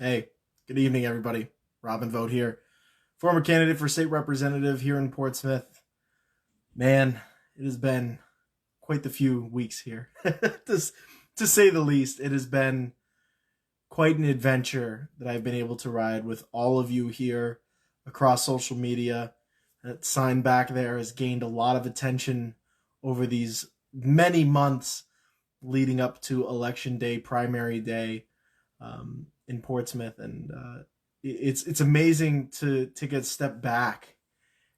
Hey, good evening, everybody. Vogt here, former candidate for state representative here in Portsmouth. Man, it has been quite the few weeks here, to say the least. It has been quite an adventure that I've been able to ride with all of you here across social media. That sign back there has gained a lot of attention over these many months leading up to election day, primary day, in Portsmouth, and it's amazing to take a step back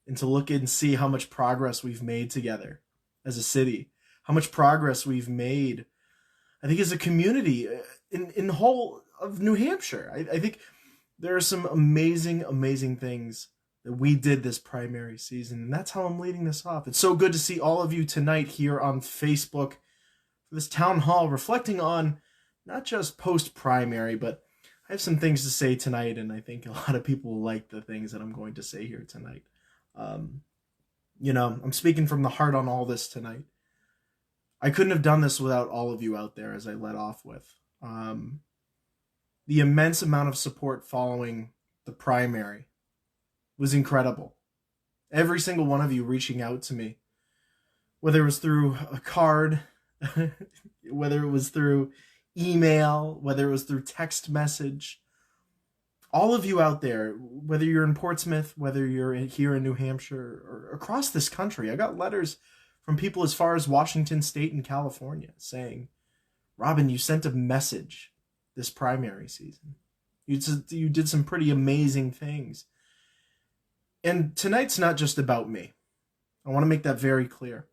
and to look and see how much progress we've made together as a city, how much progress we've made. I think as a community in the whole of New Hampshire. I think there are some amazing things that we did this primary season, and that's how I'm leading this off. It's so good to see all of you tonight here on Facebook for this town hall reflecting on not just post primary, but I have some things to say tonight, and I think a lot of people will like the things that I'm going to say here tonight. Um, I'm speaking from the heart on all this tonight. I couldn't have done this without all of you out there, as I led off with. The immense amount of support following the primary was incredible. Every single one of you reaching out to me, whether it was through a card, whether it was through email, whether it was through text message, all of you out there, whether you're in Portsmouth, whether you're here in New Hampshire, or across this country, I got letters from people as far as Washington State and California saying, Robin, you sent a message this primary season. You did some pretty amazing things. And tonight's not just about me. I want to make that very clear.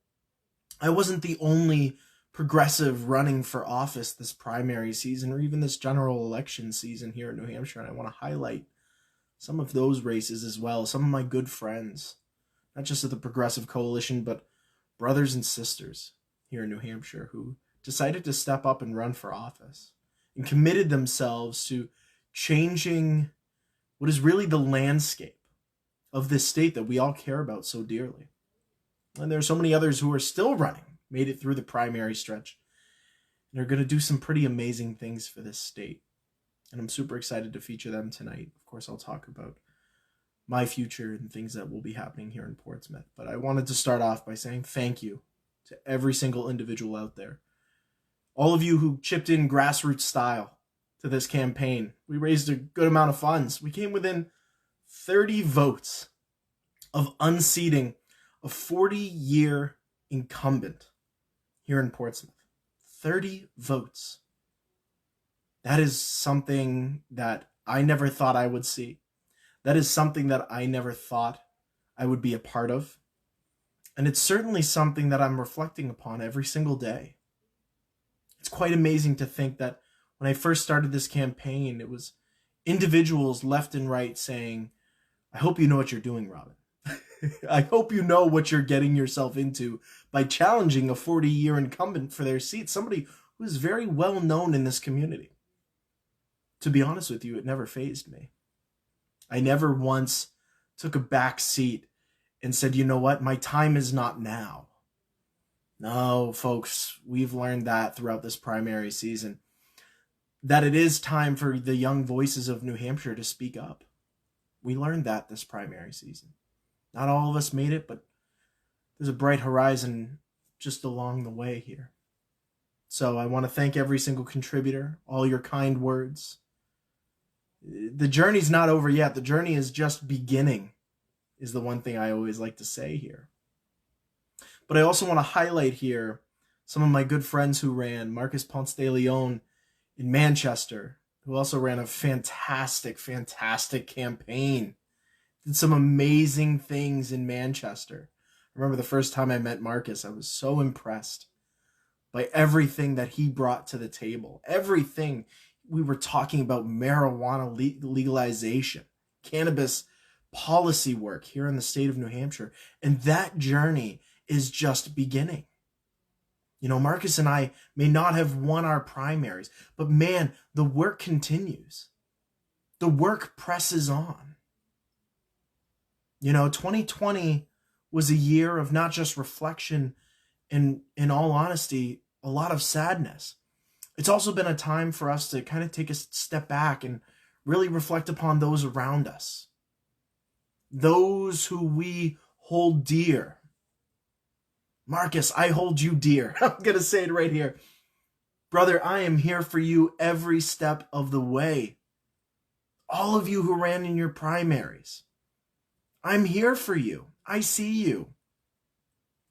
I wasn't the only progressive running for office this primary season or even this general election season here in New Hampshire. And I want to highlight some of those races as well. Some of my good friends, not just of the Progressive Coalition, but brothers and sisters here in New Hampshire who decided to step up and run for office and committed themselves to changing what is really the landscape of this state that we all care about so dearly. And there are so many others who are still running, made it through the primary stretch, and are going to do some pretty amazing things for this state. And I'm super excited to feature them tonight. Of course, I'll talk about my future and things that will be happening here in Portsmouth. But I wanted to start off by saying thank you to every single individual out there. All of you who chipped in grassroots style to this campaign. We raised a good amount of funds. We came within 30 votes of unseating a 40-year incumbent here in Portsmouth. 30 votes. That is something that I never thought I would see. That is something that I never thought I would be a part of. And it's certainly something that I'm reflecting upon every single day. It's quite amazing to think that when I first started this campaign, it was individuals left and right saying, I hope you know what you're doing, Robin. I hope you know what you're getting yourself into by challenging a 40-year incumbent for their seat, somebody who's very well known in this community. To be honest with you, it never fazed me. I never once took a back seat and said, you know what, my time is not now. No, folks, we've learned that throughout this primary season, that it is time for the young voices of New Hampshire to speak up. We learned that this primary season. Not all of us made it, but there's a bright horizon just along the way here. So I want to thank every single contributor, all your kind words. The journey's not over yet. The journey is just beginning, is the one thing I always like to say here. But I also want to highlight here some of my good friends who ran. Marcus Ponce de Leon in Manchester, who also ran a fantastic campaign. Did some amazing things in Manchester. I remember the first time I met Marcus, I was so impressed by everything that he brought to the table. Everything. We were talking about marijuana legalization, cannabis policy work here in the state of New Hampshire. And that journey is just beginning. You know, Marcus and I may not have won our primaries, but man, the work continues. The work presses on. You know, 2020 was a year of not just reflection and, in all honesty, a lot of sadness. It's also been a time for us to kind of take a step back and really reflect upon those around us, those who we hold dear. Marcus, I hold you dear. I'm going to say it right here. Brother, I am here for you every step of the way. All of you who ran in your primaries, I'm here for you. I see you.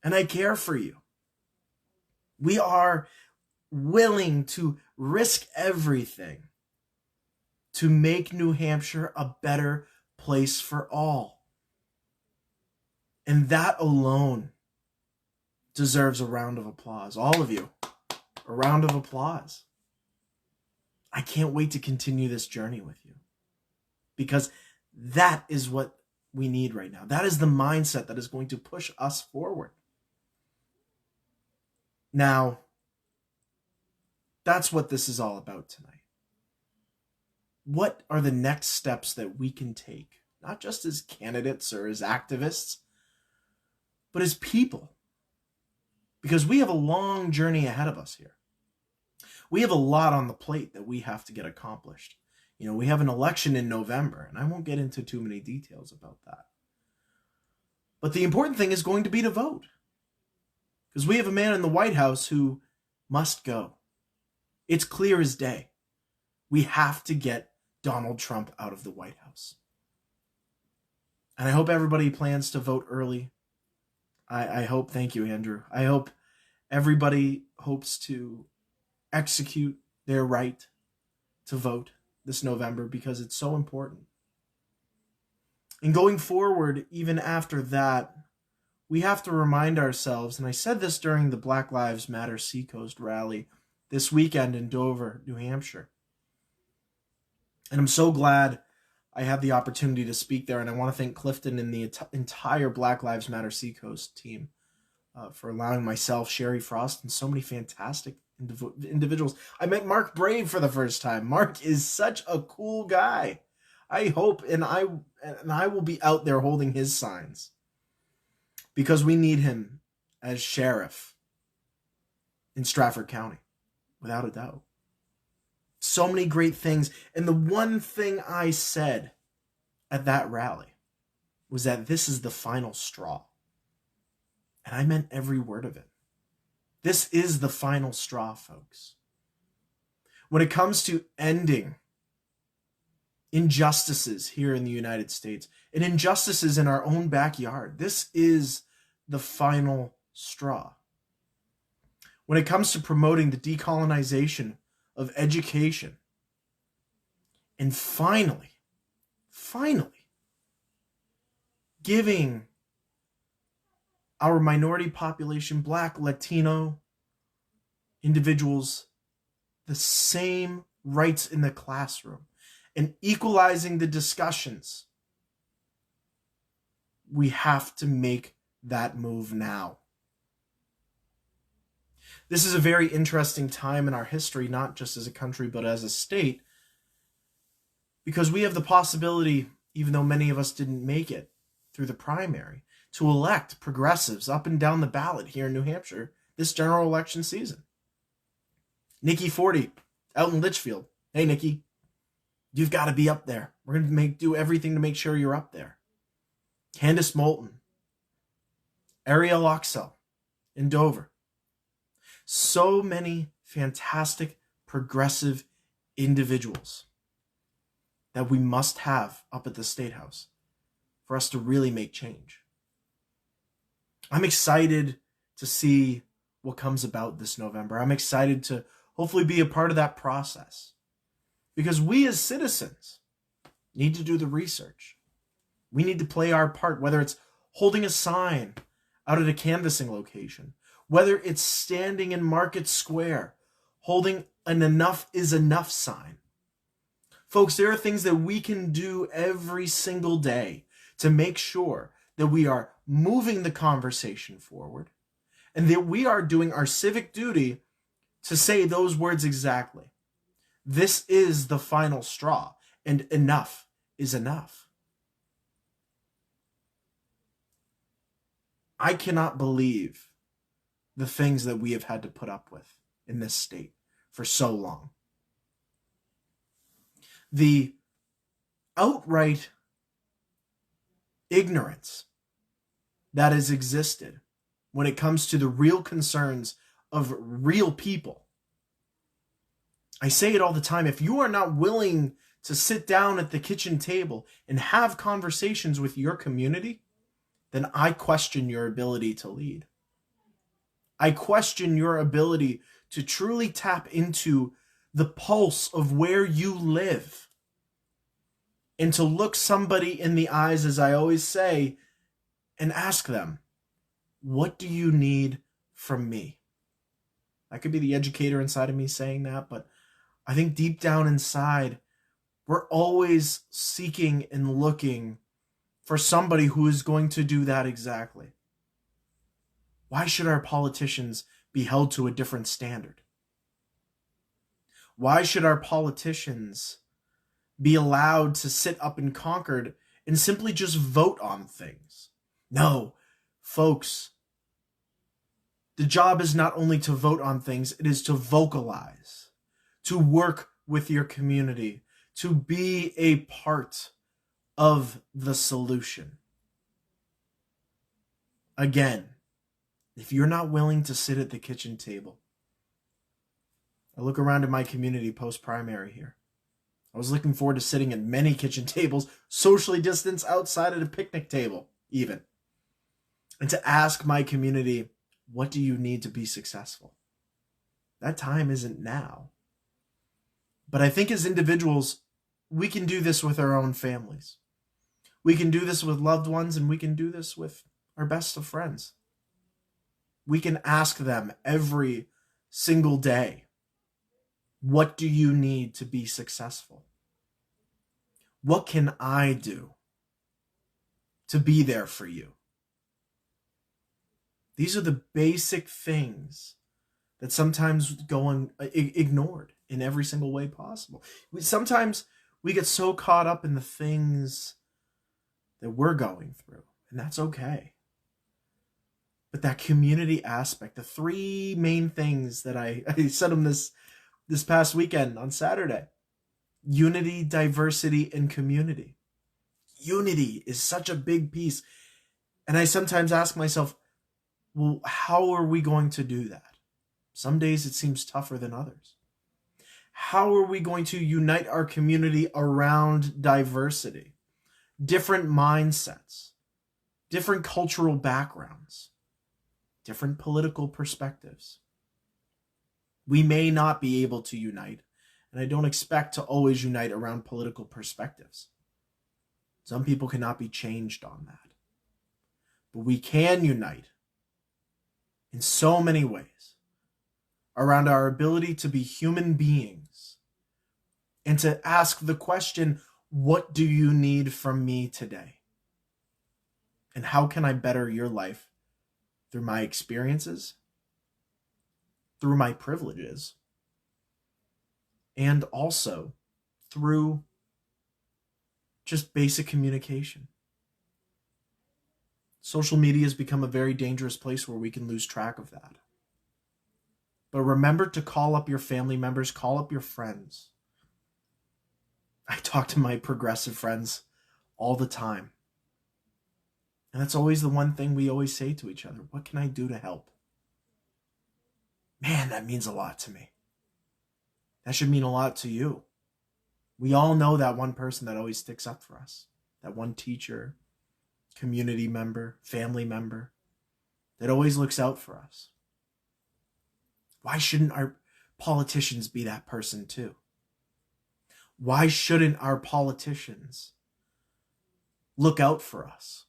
And I care for you. We are willing to risk everything to make New Hampshire a better place for all. And that alone deserves a round of applause. All of you, a round of applause. I can't wait to continue this journey with you, because that is what we need right now. That is the mindset that is going to push us forward. Now, that's what this is all about tonight. What are the next steps that we can take, not just as candidates or as activists, but as people? Because we have a long journey ahead of us here. We have a lot on the plate that we have to get accomplished. You know, we have an election in November, and I won't get into too many details about that. But the important thing is going to be to vote. Because we have a man in the White House who must go. It's clear as day. We have to get Donald Trump out of the White House. And I hope everybody plans to vote early. I hope, thank you, Andrew. I hope everybody hopes to execute their right to vote this November, because it's so important. And going forward, even after that, we have to remind ourselves, and I said this during the Black Lives Matter Seacoast rally this weekend in Dover, New Hampshire. And I'm so glad I had the opportunity to speak there, and I want to thank Clifton and the entire Black Lives Matter Seacoast team for allowing myself, Sherry Frost, and so many fantastic individuals. I met Mark Brave for the first time. Mark is such a cool guy. I hope, and I will be out there holding his signs, because we need him as sheriff in Stratford County, without a doubt. So many great things. And the one thing I said at that rally was that this is the final straw. And I meant every word of it. This is the final straw, folks. When it comes to ending injustices here in the United States and injustices in our own backyard, this is the final straw. When it comes to promoting the decolonization of education, and finally, giving our minority population, Black, Latino individuals, the same rights in the classroom, and equalizing the discussions, we have to make that move now. This is a very interesting time in our history, not just as a country, but as a state, because we have the possibility, even though many of us didn't make it through the primary, to elect progressives up and down the ballot here in New Hampshire this general election season. Nikki Forty out in Litchfield. Hey, Nikki, you've got to be up there. We're going to do everything to make sure you're up there. Candace Moulton. Ariel Oxell in Dover. So many fantastic progressive individuals that we must have up at the State House for us to really make change. I'm excited to see what comes about this November. I'm excited to hopefully be a part of that process, because we as citizens need to do the research. We need to play our part, whether it's holding a sign out at a canvassing location, whether it's standing in Market Square, holding an enough is enough sign. Folks, there are things that we can do every single day to make sure that we are moving the conversation forward and that we are doing our civic duty to say those words exactly. This is the final straw, and enough is enough. I cannot believe the things that we have had to put up with in this state for so long. The outright ignorance that has existed when it comes to the real concerns of real people. I say it all the time. If you are not willing to sit down at the kitchen table and have conversations with your community, then I question your ability to lead. I question your ability to truly tap into the pulse of where you live and to look somebody in the eyes, as I always say, and ask them, what do you need from me? That could be the educator inside of me saying that, but I think deep down inside, we're always seeking and looking for somebody who is going to do that exactly. Why should our politicians be held to a different standard? Why should our politicians be allowed to sit up in Concord and simply just vote on things? No, folks, the job is not only to vote on things, it is to vocalize, to work with your community, to be a part of the solution. Again, if you're not willing to sit at the kitchen table, I look around at my community post-primary here. I was looking forward to sitting at many kitchen tables, socially distanced outside at a picnic table, even. And to ask my community, what do you need to be successful? That time isn't now. But I think as individuals, we can do this with our own families. We can do this with loved ones, and we can do this with our best of friends. We can ask them every single day, what do you need to be successful? What can I do to be there for you? These are the basic things that sometimes go ignored in every single way possible. Sometimes we get so caught up in the things that we're going through, and that's okay. But that community aspect, the three main things that I said them this past weekend on Saturday: unity, diversity, and community. Unity is such a big piece. And I sometimes ask myself, well, how are we going to do that? Some days it seems tougher than others. How are we going to unite our community around diversity? Different mindsets, different cultural backgrounds, different political perspectives. We may not be able to unite, and I don't expect to always unite around political perspectives. Some people cannot be changed on that. But we can unite in so many ways around our ability to be human beings and to ask the question, what do you need from me today? And how can I better your life through my experiences, through my privileges, and also through just basic communication? Social media has become a very dangerous place where we can lose track of that. But remember to call up your family members, call up your friends. I talk to my progressive friends all the time. And that's always the one thing we always say to each other. What can I do to help? Man, that means a lot to me. That should mean a lot to you. We all know that one person that always sticks up for us. That one teacher, community member, family member that always looks out for us. Why shouldn't our politicians be that person too? Why shouldn't our politicians look out for us?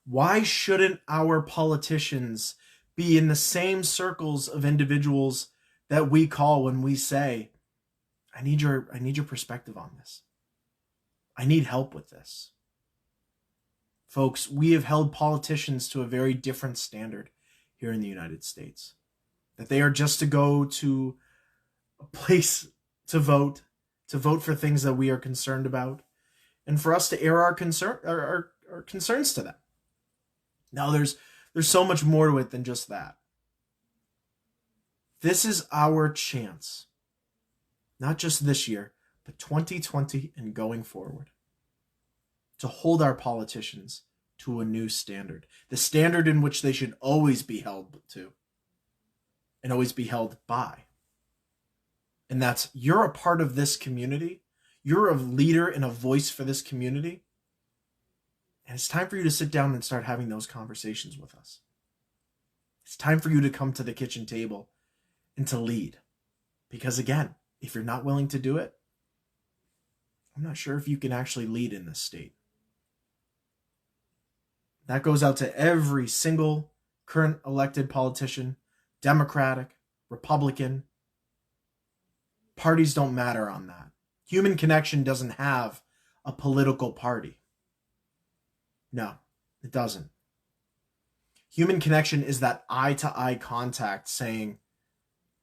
Why shouldn't our politicians be in the same circles of individuals that we call when we say, I need your perspective on this. I need help with this. Folks, we have held politicians to a very different standard here in the United States. That they are just to go to a place to vote for things that we are concerned about, and for us to air our concerns to them. Now, there's so much more to it than just that. This is our chance, not just this year, but 2020 and going forward, to hold our politicians to a new standard, the standard in which they should always be held to and always be held by. And that's, you're a part of this community. You're a leader and a voice for this community. And it's time for you to sit down and start having those conversations with us. It's time for you to come to the kitchen table and to lead. Because again, if you're not willing to do it, I'm not sure if you can actually lead in this state. That goes out to every single current elected politician, Democratic, Republican. Parties don't matter on that. Human Connection doesn't have a political party. No, it doesn't. Human Connection is that eye-to-eye contact saying,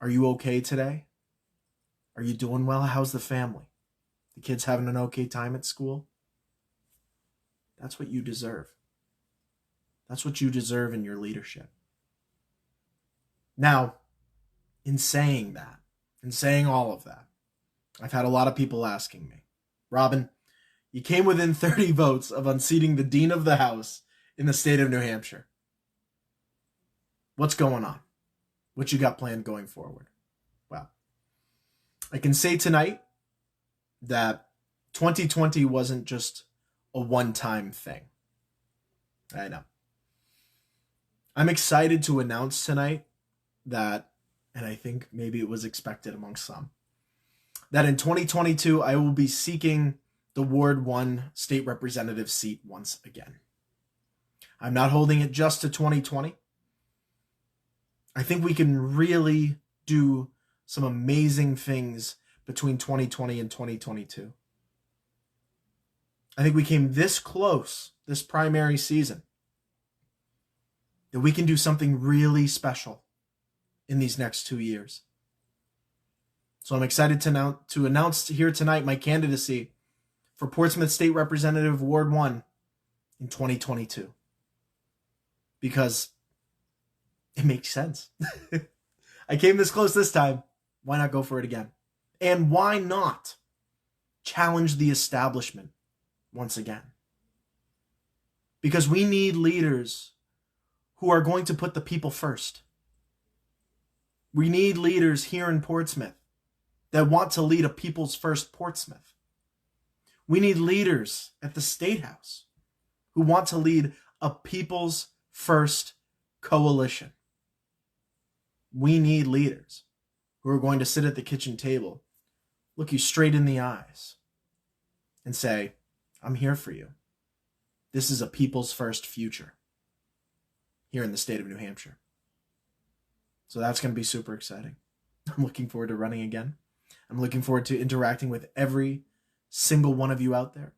are you okay today? Are you doing well? How's the family? The kids having an okay time at school? That's what you deserve. That's what you deserve in your leadership. Now, in saying that, in saying all of that, I've had a lot of people asking me, Robin, you came within 30 votes of unseating the Dean of the House in the state of New Hampshire. What's going on? What you got planned going forward? Well, I can say tonight that 2020 wasn't just a one-time thing. I know. I'm excited to announce tonight that, and I think maybe it was expected amongst some, that in 2022, I will be seeking the Ward 1 state representative seat once again. I'm not holding it just to 2020. I think we can really do some amazing things between 2020 and 2022. I think we came this close this primary season that we can do something really special in these next 2 years. So I'm excited to announce here tonight my candidacy for Portsmouth State Representative Ward 1 in 2022. Because it makes sense. I came this close this time. Why not go for it again? And why not challenge the establishment once again? Because we need leaders who are going to put the people first. We need leaders here in Portsmouth that want to lead a people's first Portsmouth. We need leaders at the State House who want to lead a people's first coalition. We need leaders who are going to sit at the kitchen table, look you straight in the eyes, and say, I'm here for you. This is a people's first future here in the state of New Hampshire. So that's going to be super exciting. I'm looking forward to running again. I'm looking forward to interacting with every single one of you out there.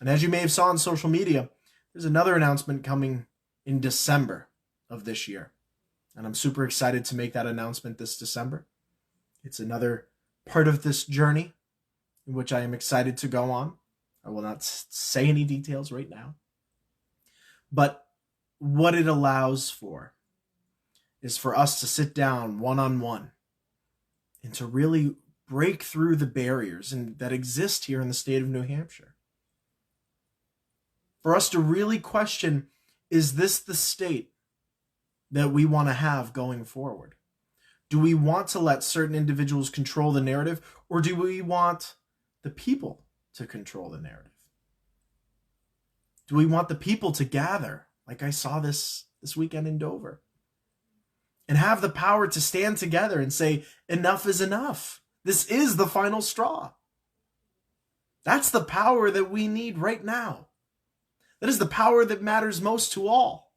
And as you may have saw on social media, there's another announcement coming in December of this year. And I'm super excited to make that announcement this December. It's another part of this journey in which I am excited to go on. I will not say any details right now. But what it allows for is for us to sit down one-on-one and to really break through the barriers that exist here in the state of New Hampshire. For us to really question, is this the state that we want to have going forward? Do we want to let certain individuals control the narrative, or do we want the people to control the narrative? Do we want the people to gather, like I saw this weekend in Dover, and have the power to stand together and say, enough is enough. This is the final straw. That's the power that we need right now. That is the power that matters most to all.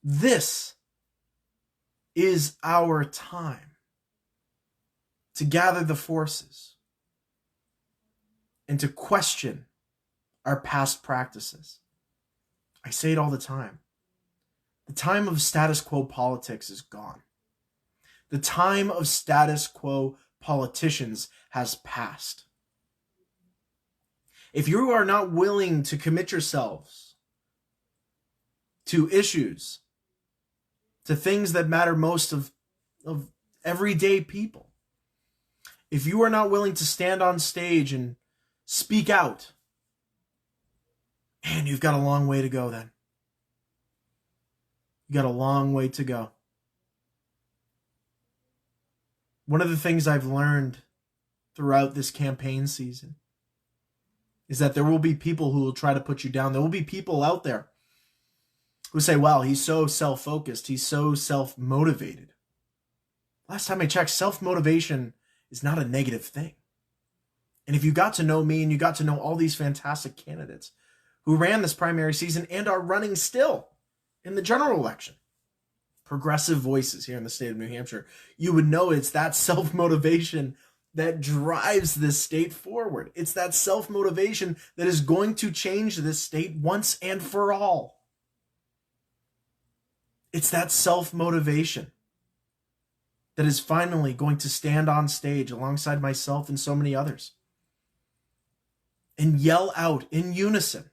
This is our time to gather the forces and to question our past practices. I say it all the time. The time of status quo politics is gone. The time of status quo politicians has passed. If you are not willing to commit yourselves to issues, to things that matter most of everyday people, if you are not willing to stand on stage and speak out, man, you've got a long way to go then. You got a long way to go. One of the things I've learned throughout this campaign season is that there will be people who will try to put you down. There will be people out there who say, well, he's so self-focused. He's so self-motivated. Last time I checked, self-motivation is not a negative thing. And if you got to know me and you got to know all these fantastic candidates who ran this primary season and are running still in the general election, progressive voices here in the state of New Hampshire, you would know it's that self-motivation that drives this state forward. It's that self-motivation that is going to change this state once and for all. It's that self-motivation that is finally going to stand on stage alongside myself and so many others and yell out in unison,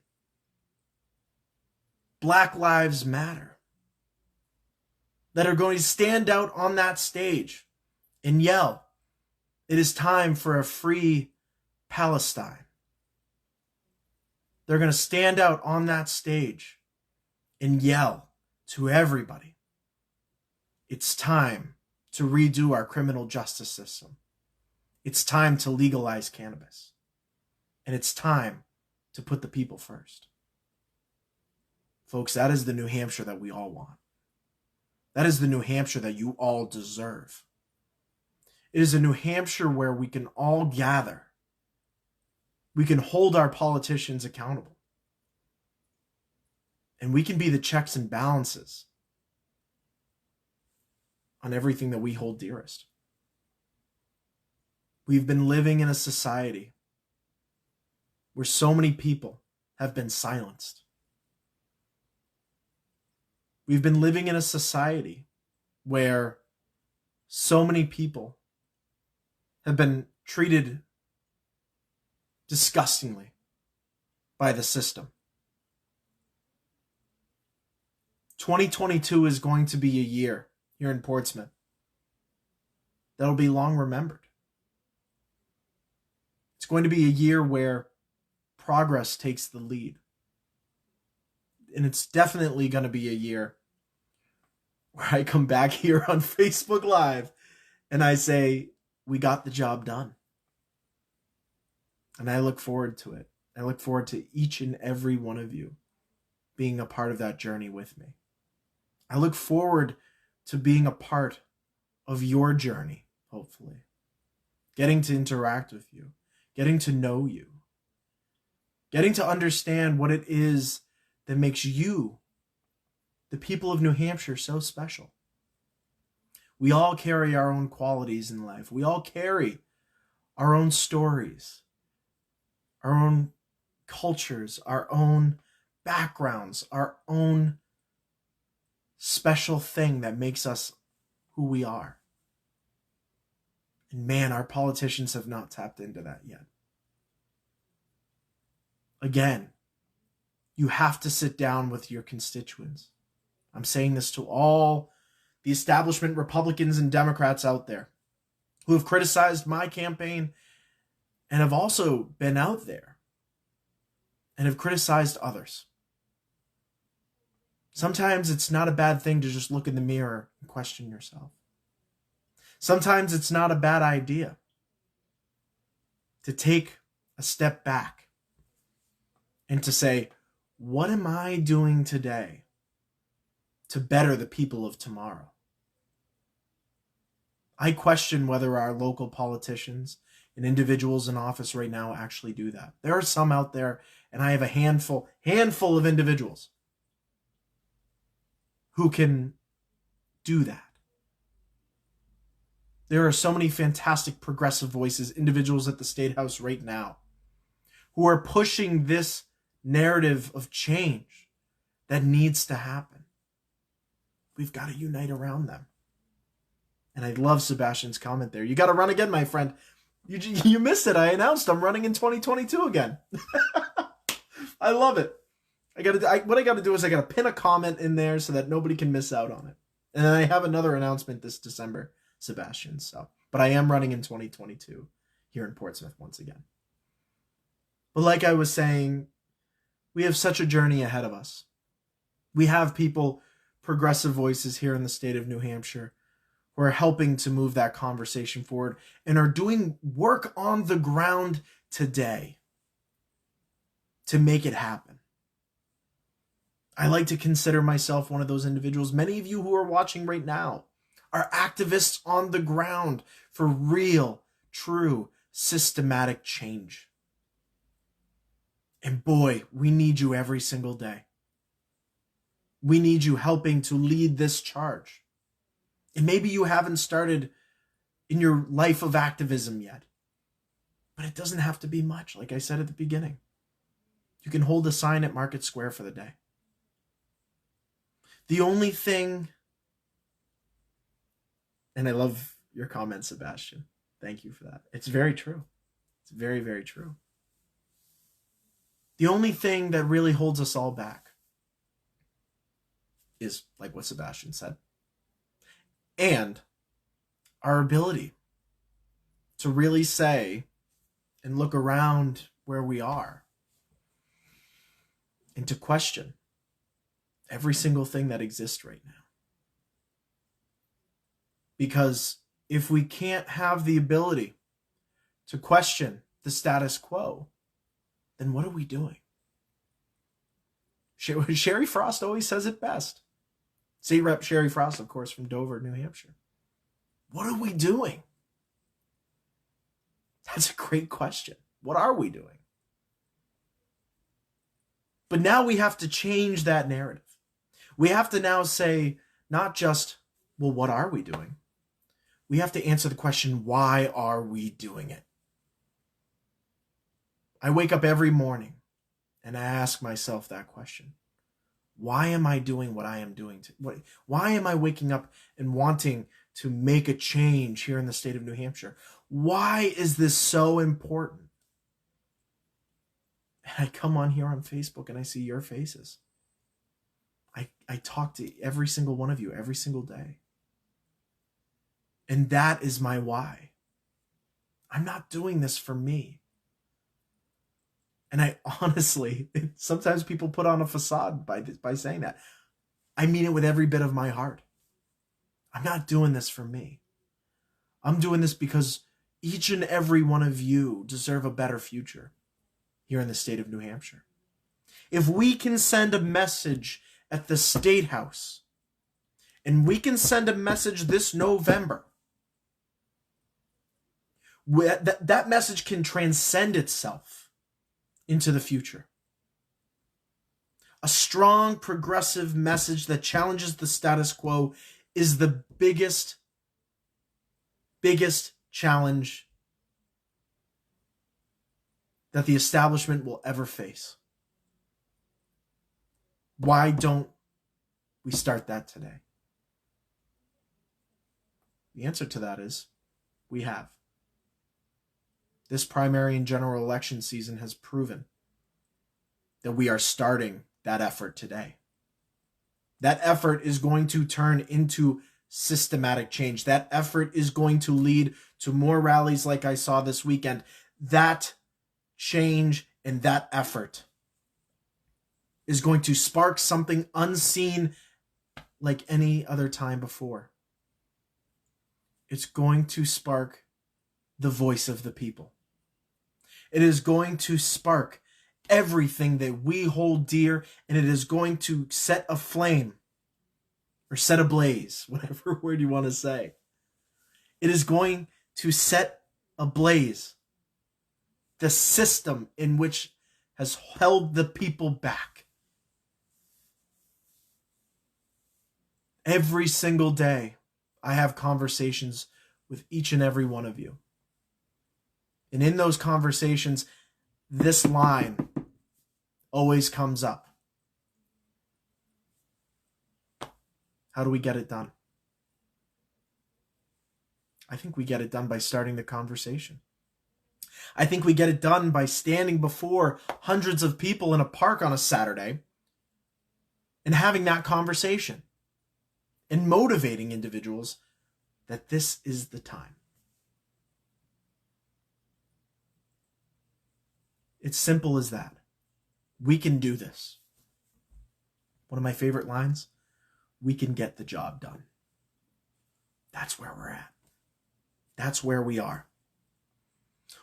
Black Lives Matter. That are going to stand out on that stage and yell, it is time for a free Palestine. They're going to stand out on that stage and yell to everybody, it's time to redo our criminal justice system. It's time to legalize cannabis. And it's time to put the people first. Folks, that is the New Hampshire that we all want. That is the New Hampshire that you all deserve. It is a New Hampshire where we can all gather. We can hold our politicians accountable. And we can be the checks and balances on everything that we hold dearest. We've been living in a society where so many people have been silenced. We've been living in a society where so many people have been treated disgustingly by the system. 2022 is going to be a year here in Portsmouth that'll be long remembered. It's going to be a year where progress takes the lead. And it's definitely going to be a year where I come back here on Facebook Live and I say, we got the job done. And I look forward to it. I look forward to each and every one of you being a part of that journey with me. I look forward to being a part of your journey, hopefully. Getting to interact with you, getting to know you, getting to understand what it is that makes you, the people of New Hampshire, so special. We all carry our own qualities in life. We all carry our own stories, our own cultures, our own backgrounds, our own special thing that makes us who we are. And man, our politicians have not tapped into that yet. Again, you have to sit down with your constituents. I'm saying this to all the establishment Republicans and Democrats out there who have criticized my campaign and have also been out there and have criticized others. Sometimes it's not a bad thing to just look in the mirror and question yourself. Sometimes it's not a bad idea to take a step back and to say, what am I doing today to better the people of tomorrow? I question whether our local politicians and individuals in office right now actually do that. There are some out there, and I have a handful of individuals who can do that. There are so many fantastic progressive voices, individuals at the State House right now, who are pushing this narrative of change that needs to happen. We've got to unite around them. And I love Sebastian's comment there. You got to run again, my friend. You missed it. I announced I'm running in 2022 again. I love it. What I got to do is I got to pin a comment in there so that nobody can miss out on it. And then I have another announcement this December, Sebastian. So But I am running in 2022 here in Portsmouth once again. But like I was saying, we have such a journey ahead of us. We have people, progressive voices here in the state of New Hampshire, who are helping to move that conversation forward and are doing work on the ground today to make it happen. I like to consider myself one of those individuals. Many of you who are watching right now are activists on the ground for real, true, systematic change. And boy, we need you every single day. We need you helping to lead this charge. And maybe you haven't started in your life of activism yet, but it doesn't have to be much. Like I said at the beginning, you can hold a sign at Market Square for the day. The only thing, and I love your comment, Sebastian. Thank you for that. It's very true. It's very, very true. The only thing that really holds us all back is, like what Sebastian said, and our ability to really say and look around where we are and to question every single thing that exists right now. Because if we can't have the ability to question the status quo, then what are we doing? Sherry Frost always says it best. State Rep Sherry Frost, of course, from Dover, New Hampshire. What are we doing? That's a great question. What are we doing? But now we have to change that narrative. We have to now say, not just, well, what are we doing? We have to answer the question, why are we doing it? I wake up every morning and I ask myself that question. Why am I doing what I am doing? Why am I waking up and wanting to make a change here in the state of New Hampshire? Why is this so important? And I come on here on Facebook and I see your faces. I talk to every single one of you every single day. And that is my why. I'm not doing this for me. And I honestly, sometimes people put on a facade by saying that. I mean it with every bit of my heart. I'm not doing this for me. I'm doing this because each and every one of you deserve a better future here in the state of New Hampshire. If we can send a message at the State House, and we can send a message this November, that message can transcend itself into the future. A strong, progressive message that challenges the status quo is the biggest challenge that the establishment will ever face. Why don't we start that today? The answer to that is we have. This primary and general election season has proven that we are starting that effort today. That effort is going to turn into systematic change. That effort is going to lead to more rallies like I saw this weekend. That change and that effort is going to spark something unseen like any other time before. It's going to spark the voice of the people. It is going to spark everything that we hold dear, and it is going to set aflame or set ablaze, whatever word you want to say. It is going to set ablaze the system in which has held the people back. Every single day, I have conversations with each and every one of you. And in those conversations, this line always comes up. How do we get it done? I think we get it done by starting the conversation. I think we get it done by standing before hundreds of people in a park on a Saturday and having that conversation and motivating individuals that this is the time. It's simple as that. We can do this. One of my favorite lines, we can get the job done. That's where we're at. That's where we are.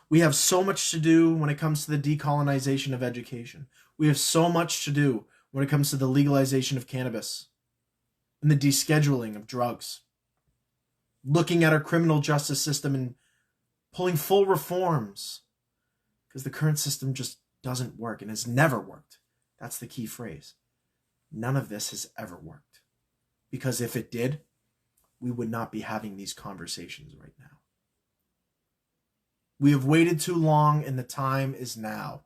We have so much to do when it comes to the decolonization of education. We have so much to do when it comes to the legalization of cannabis and the descheduling of drugs. Looking at our criminal justice system and pulling full reforms, because the current system just doesn't work and has never worked. That's the key phrase. None of this has ever worked. Because if it did, we would not be having these conversations right now. We have waited too long, and the time is now.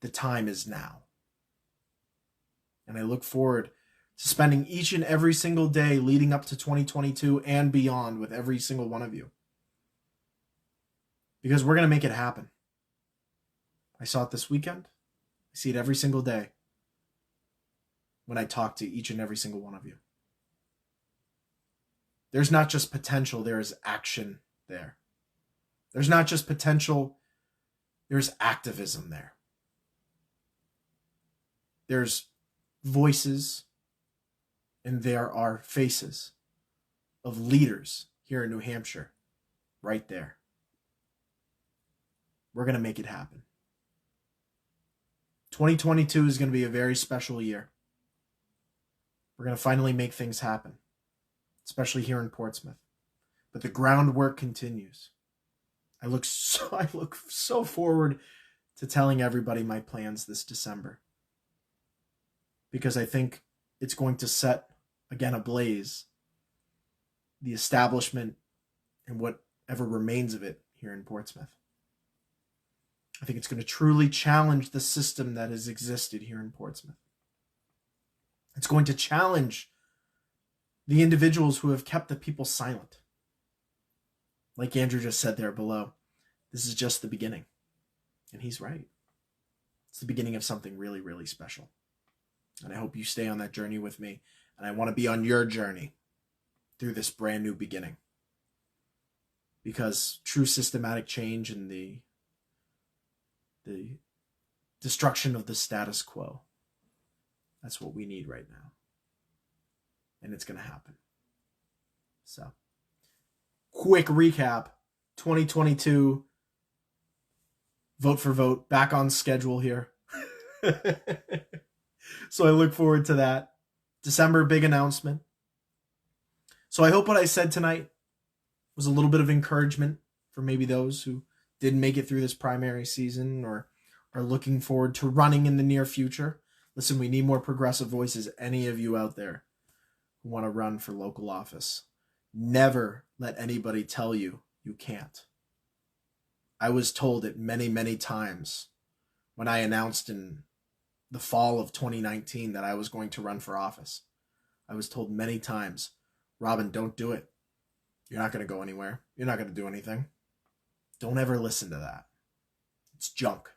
The time is now. And I look forward to spending each and every single day leading up to 2022 and beyond with every single one of you. Because we're going to make it happen. I saw it this weekend. I see it every single day when I talk to each and every single one of you. There's not just potential, there is action there. There's not just potential, there's activism there. There's voices and there are faces of leaders here in New Hampshire right there. We're going to make it happen. 2022 is going to be a very special year. We're going to finally make things happen, especially here in Portsmouth. But the groundwork continues. I look so forward to telling everybody my plans this December, because I think it's going to set again ablaze the establishment and whatever remains of it here in Portsmouth. I think it's going to truly challenge the system that has existed here in Portsmouth. It's going to challenge the individuals who have kept the people silent. Like Andrew just said there below, this is just the beginning. And he's right. It's the beginning of something really, really special. And I hope you stay on that journey with me. And I want to be on your journey through this brand new beginning. Because true systematic change and the destruction of the status quo, that's what we need right now. And it's going to happen. So, quick recap. 2022, vote for vote, back on schedule here. So I look forward to that. December, big announcement. So I hope what I said tonight was a little bit of encouragement for maybe those who didn't make it through this primary season or are looking forward to running in the near future. Listen, we need more progressive voices. Any of you out there who want to run for local office, never let anybody tell you you can't. I was told it many, many times when I announced in the fall of 2019 that I was going to run for office. I was told many times, Robin, don't do it. You're not going to go anywhere. You're not going to do anything. Don't ever listen to that. It's junk.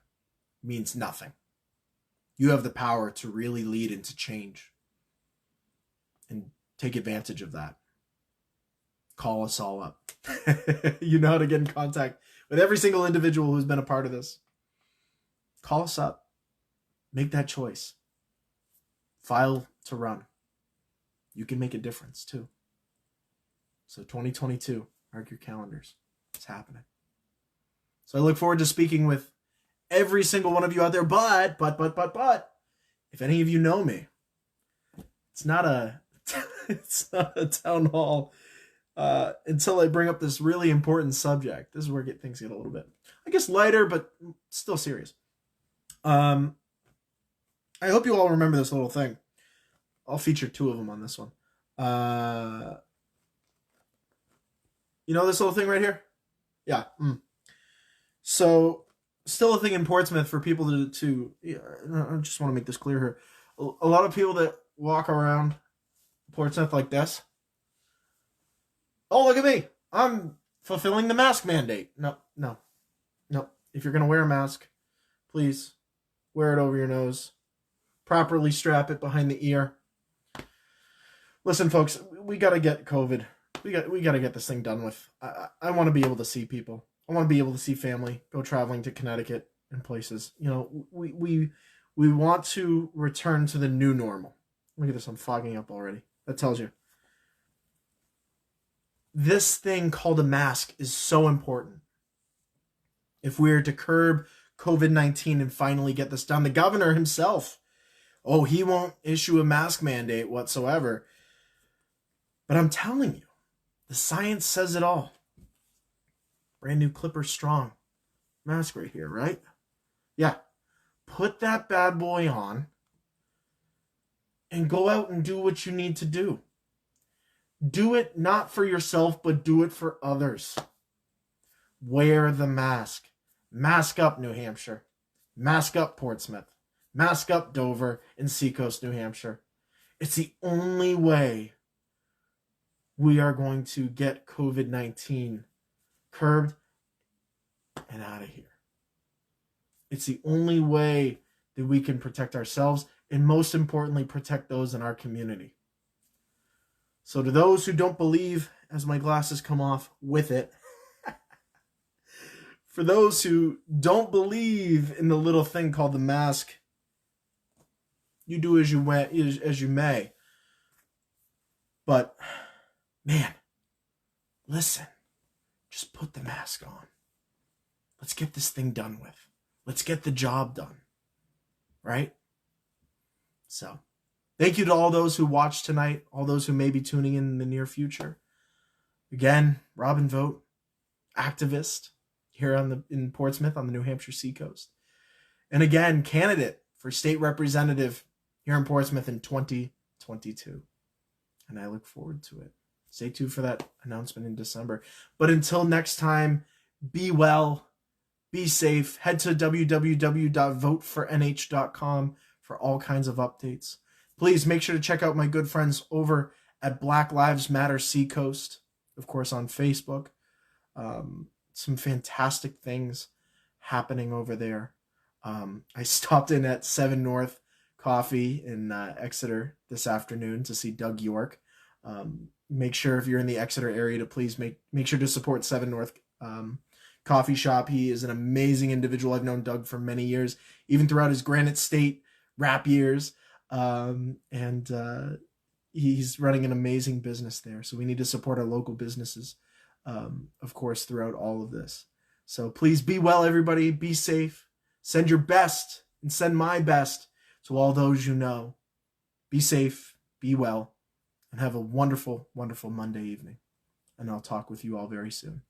It means nothing. You have the power to really lead into change and take advantage of that. Call us all up. You know how to get in contact with every single individual who's been a part of this. Call us up. Make that choice. File to run. You can make a difference too. So 2022, mark your calendars. It's happening. So I look forward to speaking with every single one of you out there. But, if any of you know me, it's not a town hall until I bring up this really important subject. This is where things get a little bit, I guess, lighter, but still serious. I hope you all remember this little thing. I'll feature two of them on this one. You know this little thing right here? Yeah. So, still a thing in Portsmouth for people to I just want to make this clear here. A lot of people that walk around Portsmouth like this. Oh, look at me. I'm fulfilling the mask mandate. No. If you're going to wear a mask, please wear it over your nose. Properly strap it behind the ear. Listen, folks, we got to get COVID. We got to get this thing done with. I want to be able to see people. I want to be able to see family, go traveling to Connecticut and places. You know, we want to return to the new normal. Look at this, I'm fogging up already. That tells you. This thing called a mask is so important. If we are to curb COVID-19 and finally get this done, the governor himself, oh, he won't issue a mask mandate whatsoever. But I'm telling you, the science says it all. Brand new Clipper Strong mask right here, right? Yeah. Put that bad boy on and go out and do what you need to do. Do it not for yourself, but do it for others. Wear the mask. Mask up, New Hampshire. Mask up, Portsmouth. Mask up, Dover and Seacoast, New Hampshire. It's the only way we are going to get COVID-19 curbed and out of here. It's the only way that we can protect ourselves and, most importantly, protect those in our community. So to those who don't believe, as my glasses come off with it, for those who don't believe in the little thing called the mask, you do as you may. But, man, listen, just put the mask on. Let's get this thing done with. Let's get the job done. Right? So, thank you to all those who watched tonight, all those who may be tuning in the near future. Again, Robin Vogt, activist here in Portsmouth on the New Hampshire Seacoast. And again, candidate for state representative here in Portsmouth in 2022. And I look forward to it. Stay tuned for that announcement in December. But until next time, be well, be safe. Head to www.votefornh.com for all kinds of updates. Please make sure to check out my good friends over at Black Lives Matter Seacoast, of course, on Facebook. Some fantastic things happening over there. I stopped in at 7 North Coffee in Exeter this afternoon to see Doug York. Make sure if you're in the Exeter area to please make sure to support 7 North Coffee Shop. He is an amazing individual. I've known Doug for many years, even throughout his Granite State rap years. He's running an amazing business there. So we need to support our local businesses, of course, throughout all of this. So please be well, everybody. Be safe. Send your best and send my best to all those you know. Be safe, be well, and have a wonderful, wonderful Monday evening. And I'll talk with you all very soon.